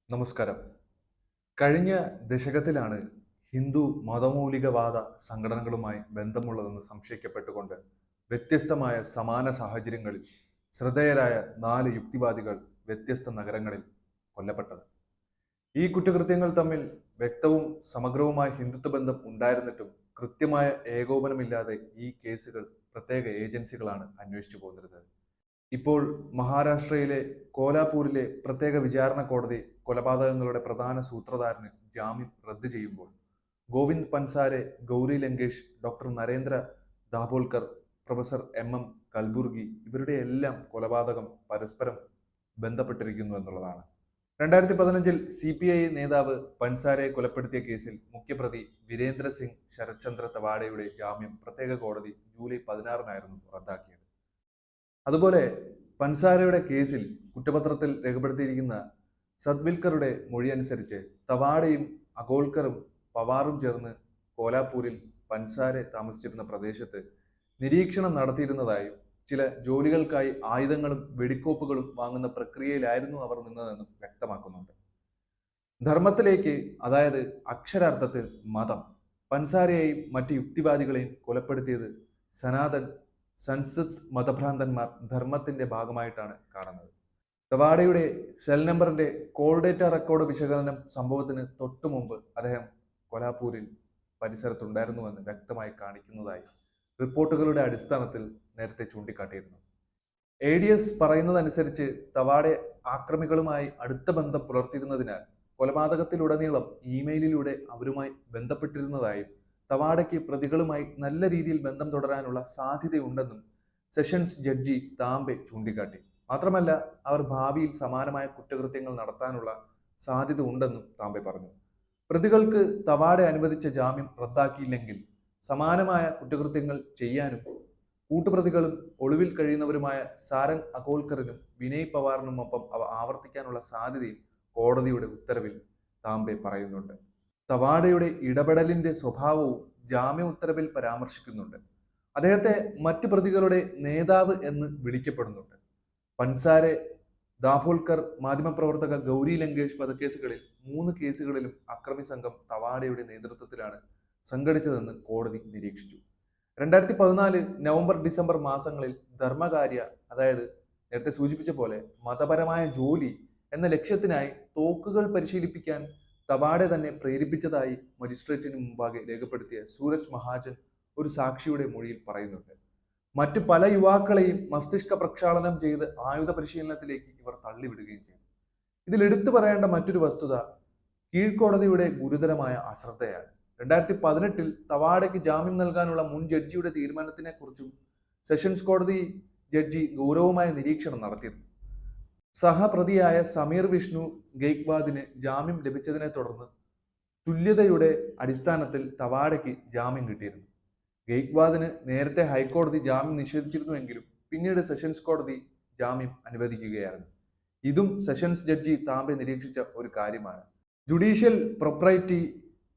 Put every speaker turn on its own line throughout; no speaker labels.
നമസ്കാരം. കഴിഞ്ഞ ദശകത്തിലാണ് ഹിന്ദു മതമൗലികവാദ സംഘടനകളുമായി ബന്ധമുള്ളതെന്ന് സംശയിക്കപ്പെട്ടുകൊണ്ട് വ്യത്യസ്തമായ സമാന സാഹചര്യങ്ങളിൽ ശ്രദ്ധേയരായ 4 യുക്തിവാദികൾ വ്യത്യസ്ത നഗരങ്ങളിൽ കൊല്ലപ്പെട്ടത്. ഈ കുറ്റകൃത്യങ്ങൾ തമ്മിൽ വ്യക്തവും സമഗ്രവുമായ ഹിന്ദുത്വ ബന്ധം ഉണ്ടായിരുന്നിട്ടും കൃത്യമായ ഏകോപനമില്ലാതെ ഈ കേസുകൾ പ്രത്യേക ഏജൻസികളാണ് അന്വേഷിച്ചു പോന്നിരുന്നത്. ഇപ്പോൾ മഹാരാഷ്ട്രയിലെ കോലാപൂരിലെ പ്രത്യേക വിചാരണ കോടതി കൊലപാതകങ്ങളുടെ പ്രധാന സൂത്രധാരന് ജാമ്യം റദ്ദ് ചെയ്യുമ്പോൾ Govind Pansare, Gauri Lankesh, doctor Narendra Dabholkar, professor M Kalburgi ഇവരുടെ എല്ലാം കൊലപാതകം പരസ്പരം ബന്ധപ്പെട്ടിരിക്കുന്നു എന്നുള്ളതാണ്. 2015 CPI നേതാവ് പൻസാരെ കൊലപ്പെടുത്തിയ കേസിൽ മുഖ്യപ്രതി വീരേന്ദ്ര സിംഗ് ശരത് ചന്ദ്ര തവാഡയുടെ ജാമ്യം പ്രത്യേക കോടതി ജൂലൈ 16-നായിരുന്നു റദ്ദാക്കിയത്. അതുപോലെ പൻസാരയുടെ കേസിൽ കുറ്റപത്രത്തിൽ രേഖപ്പെടുത്തിയിരിക്കുന്ന സദ്വിൽക്കറുടെ മൊഴി അനുസരിച്ച് തവാഡയും അഗോൾക്കറും പവാറും ചേർന്ന് കോലാപൂരിൽ പൻസാരെ താമസിച്ചിരുന്ന പ്രദേശത്ത് നിരീക്ഷണം നടത്തിയിരുന്നതായും ചില ജോലികൾക്കായി ആയുധങ്ങളും വെടിക്കോപ്പുകളും വാങ്ങുന്ന പ്രക്രിയയിലായിരുന്നു അവർ നിന്നതെന്നും വ്യക്തമാക്കുന്നുണ്ട്. ധർമ്മത്തിലേക്ക്, അതായത് അക്ഷരാർത്ഥത്തിൽ മതം, പൻസാരയെയും മറ്റ് യുക്തിവാദികളെയും കൊലപ്പെടുത്തിയത് സനാതൻ സൻസത്ത് മതഭ്രാന്തന്മാർ ധർമ്മത്തിന്റെ ഭാഗമായിട്ടാണ് കാണുന്നത്. തവാഡയുടെ സെൽ നമ്പറിന്റെ കോൾ ഡേറ്റ റെക്കോർഡ് വിശകലനം സംഭവത്തിന് തൊട്ടു മുമ്പ് അദ്ദേഹം കൊലാപൂരിൽ പരിസരത്തുണ്ടായിരുന്നുവെന്ന് വ്യക്തമായി കാണിക്കുന്നതായി റിപ്പോർട്ടുകളുടെ അടിസ്ഥാനത്തിൽ നേരത്തെ ചൂണ്ടിക്കാട്ടിയിരുന്നു. ADS പറയുന്നതനുസരിച്ച് തവാഡെ ആക്രമികളുമായി അടുത്ത ബന്ധം പുലർത്തിയിരുന്നതിനാൽ കൊലപാതകത്തിലുടനീളം ഇമെയിലിലൂടെ അവരുമായി ബന്ധപ്പെട്ടിരുന്നതായും തവാഡയ്ക്ക് പ്രതികളുമായി നല്ല രീതിയിൽ ബന്ധം തുടരാനുള്ള സാധ്യതയുണ്ടെന്നും സെഷൻസ് ജഡ്ജി താംബെ ചൂണ്ടിക്കാട്ടി. മാത്രമല്ല, അവർ ഭാവിയിൽ സമാനമായ കുറ്റകൃത്യങ്ങൾ നടത്താനുള്ള സാധ്യത ഉണ്ടെന്നും താംബെ പറഞ്ഞു. പ്രതികൾക്ക് തവാഡെ അനുവദിച്ച ജാമ്യം റദ്ദാക്കിയില്ലെങ്കിൽ സമാനമായ കുറ്റകൃത്യങ്ങൾ ചെയ്യാനും കൂട്ടുപ്രതികളും ഒളിവിൽ കഴിയുന്നവരുമായ സാരംഗ് അഗോൾക്കറിനും വിനയ് പവാറിനുമൊപ്പം അവ ആവർത്തിക്കാനുള്ള സാധ്യതയും കോടതിയുടെ ഉത്തരവിൽ താംബെ പറയുന്നുണ്ട്. തവാഡയുടെ ഇടപെടലിന്റെ സ്വഭാവവും ജാമ്യ ഉത്തരവിൽ പരാമർശിക്കുന്നുണ്ട്. അദ്ദേഹത്തെ മറ്റ് പ്രതികളുടെ നേതാവ് എന്ന് വിളിക്കപ്പെടുന്നുണ്ട്. പൻസാരെ, ദാഭോൽക്കർ, മാധ്യമപ്രവർത്തക ഗൗരി ലങ്കേഷ് വധക്കേസുകളിൽ 3 കേസുകളിലും അക്രമി സംഘം തവാഡയുടെ നേതൃത്വത്തിലാണ് സംഘടിച്ചതെന്ന് കോടതി നിരീക്ഷിച്ചു. 2014 നവംബർ ഡിസംബർ മാസങ്ങളിൽ ധർമ്മകാര്യ, അതായത് നേരത്തെ സൂചിപ്പിച്ച പോലെ മതപരമായ ജോലി എന്ന ലക്ഷ്യത്തിനായി തോക്കുകൾ പരിശീലിപ്പിക്കാൻ തവാഡെ തന്നെ പ്രേരിപ്പിച്ചതായി മജിസ്ട്രേറ്റിന് മുമ്പാകെ രേഖപ്പെടുത്തിയ സൂരജ് മഹാജൻ ഒരു സാക്ഷിയുടെ മൊഴിയിൽ പറയുന്നുണ്ട്. മറ്റു പല യുവാക്കളെയും മസ്തിഷ്ക പ്രക്ഷാളനം ചെയ്ത് ആയുധ പരിശീലനത്തിലേക്ക് ഇവർ തള്ളിവിടുകയും ചെയ്തു. ഇതിൽ എടുത്തു പറയേണ്ട മറ്റൊരു വസ്തുത കീഴ്ക്കോടതിയുടെ ഗുരുതരമായ അശ്രദ്ധയാണ്. 2018 തവാഡയ്ക്ക് ജാമ്യം നൽകാനുള്ള മുൻ ജഡ്ജിയുടെ തീരുമാനത്തിനെ കുറിച്ചും സെഷൻസ് കോടതി ജഡ്ജി ഗൗരവമായ നിരീക്ഷണം നടത്തിയിരുന്നു. സഹപ്രതിയായ സമീർ വിഷ്ണു ഗെയ്ക്വാദിന് ജാമ്യം ലഭിച്ചതിനെ തുടർന്ന് തുല്യതയുടെ അടിസ്ഥാനത്തിൽ തവാഡയ്ക്ക് ജാമ്യം കിട്ടിയിരുന്നു. ഗെയ്ക്വാദിന് നേരത്തെ ഹൈക്കോടതി ജാമ്യം നിഷേധിച്ചിരുന്നുവെങ്കിലും പിന്നീട് സെഷൻസ് കോടതി ജാമ്യം അനുവദിക്കുകയായിരുന്നു. ഇതും സെഷൻസ് ജഡ്ജി താംബെ നിരീക്ഷിച്ച ഒരു കാര്യമാണ്. ജുഡീഷ്യൽ പ്രൊപ്രൈറ്റി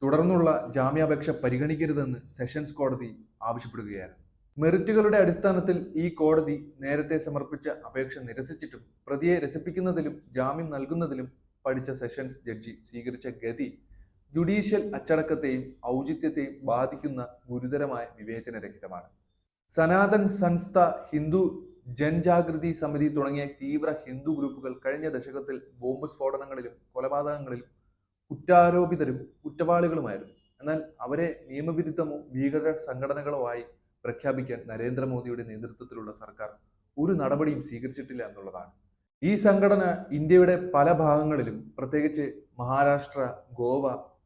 തുടർന്നുള്ള ജാമ്യാപേക്ഷ പരിഗണിക്കരുതെന്ന് സെഷൻസ് കോടതി ആവശ്യപ്പെടുകയായിരുന്നു. മെറിറ്റുകളുടെ അടിസ്ഥാനത്തിൽ ഈ കോടതി നേരത്തെ സമർപ്പിച്ച അപേക്ഷ നിരസിച്ചിട്ടും പ്രതിയെ രസിപ്പിക്കുന്നതിലും ജാമ്യം നൽകുന്നതിലും പഠിച്ച സെഷൻസ് ജഡ്ജി സ്വീകരിച്ച ഗതി ജുഡീഷ്യൽ അച്ചടക്കത്തെയും ഔചിത്യത്തെയും ബാധിക്കുന്ന ഗുരുതരമായ വിവേചനരഹിതമാണ്. സനാതൻ സംസ്ഥ, ഹിന്ദു ജൻജാഗൃതി സമിതി തുടങ്ങിയ തീവ്ര ഹിന്ദു ഗ്രൂപ്പുകൾ കഴിഞ്ഞ ദശകത്തിൽ ബോംബ് സ്ഫോടനങ്ങളിലും കൊലപാതകങ്ങളിലും കുറ്റാരോപിതരും കുറ്റവാളികളുമായിരുന്നു. എന്നാൽ അവരെ നിയമവിരുദ്ധമോ ഭീകര സംഘടനകളോ ആയി പ്രഖ്യാപിക്കാൻ നരേന്ദ്രമോദിയുടെ നേതൃത്വത്തിലുള്ള സർക്കാർ ഒരു നടപടിയും സ്വീകരിച്ചിട്ടില്ല എന്നുള്ളതാണ്. ഈ സംഘടന ഇന്ത്യയുടെ പല ഭാഗങ്ങളിലും, പ്രത്യേകിച്ച് മഹാരാഷ്ട്ര, ഗോവ,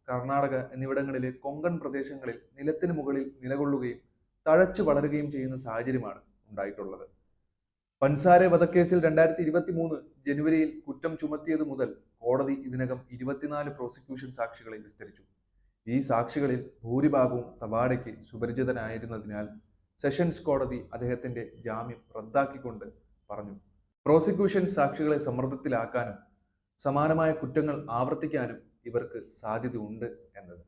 കർണാടക എന്നിവിടങ്ങളിലെ കൊങ്കൺ പ്രദേശങ്ങളിൽ നിലത്തിന് മുകളിൽ നിലകൊള്ളുകയും തഴച്ചു വളരുകയും ചെയ്യുന്ന സാഹചര്യമാണ് ഉണ്ടായിട്ടുള്ളത്. പൻസാരെ വധക്കേസിൽ 2023 ജനുവരിയിൽ കുറ്റം ചുമത്തിയത് മുതൽ കോടതി ഇതിനകം 24 പ്രോസിക്യൂഷൻ സാക്ഷികളെ വിസ്തരിച്ചു. ഈ സാക്ഷികളിൽ ഭൂരിഭാഗവും തവാഡയ്ക്ക് സുപരിചിതനായിരുന്നതിനാൽ സെഷൻസ് കോടതി അദ്ദേഹത്തിന്റെ ജാമ്യം റദ്ദാക്കിക്കൊണ്ട് പറഞ്ഞു, പ്രോസിക്യൂഷൻ സാക്ഷികളെ സമ്മർദ്ദത്തിലാക്കാനും സമാനമായ കുറ്റങ്ങൾ ആവർത്തിക്കാനും ഇവർക്ക് സാധ്യതയുണ്ട് എന്നത്.